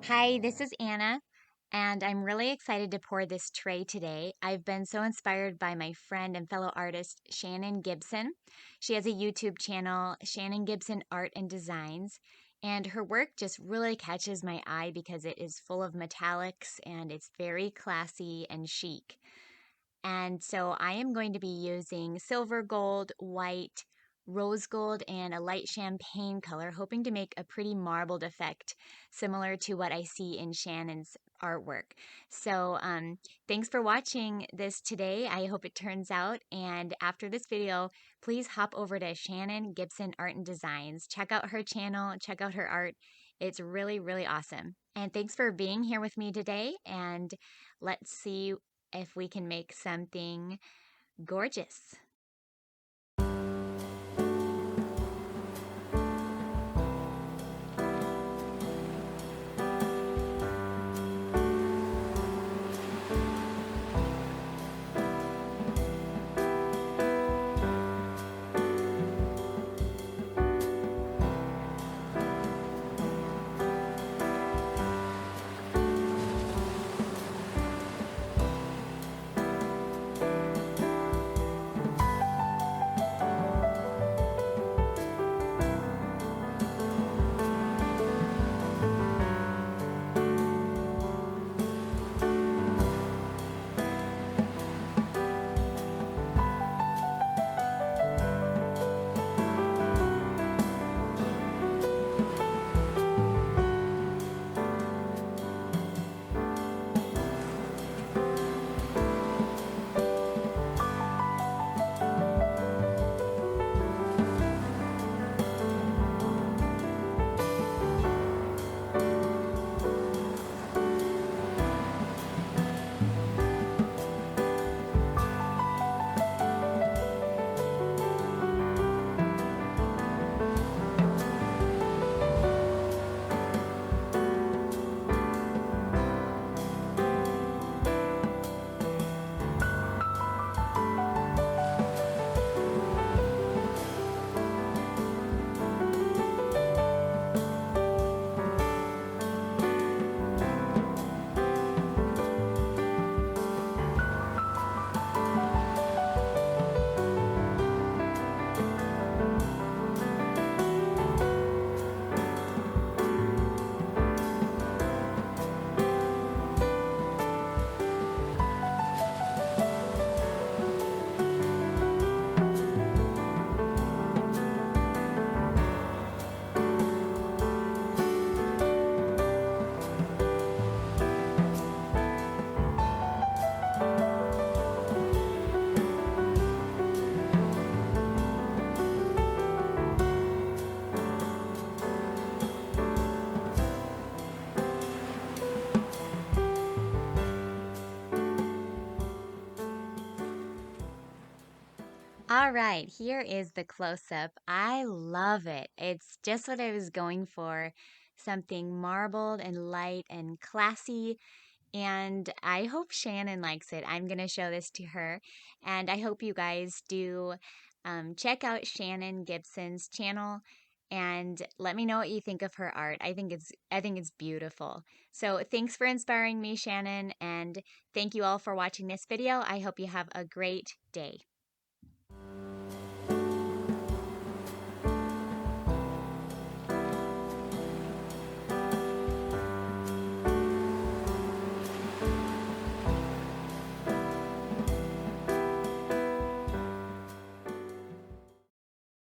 Hi, this is Anna, and I'm really excited to pour this tray today. I've been so inspired by my friend and fellow artist, Shannon Gibson. She has a YouTube channel, Shannon Gibson Art and Designs, and her work just really catches my eye because it is full of metallics and it's very classy and chic. And so I am going to be using silver gold, white, rose gold, and a light champagne color, hoping to make a pretty marbled effect similar to what I see in Shannon's artwork. So thanks for watching this today. I hope it turns out. And after this video, please hop over to Shannon Gibson Art and Designs. Check out her channel, check out her art. It's really, really awesome. And thanks for being here with me today. And let's see if we can make something gorgeous. All right, here is the close-up. I love it. It's just what I was going for. Something marbled and light and classy. And I hope Shannon likes it. I'm going to show this to her. And I hope you guys do check out Shannon Gibson's channel and let me know what you think of her art. I think it's beautiful. So thanks for inspiring me, Shannon, and thank you all for watching this video. I hope you have a great day.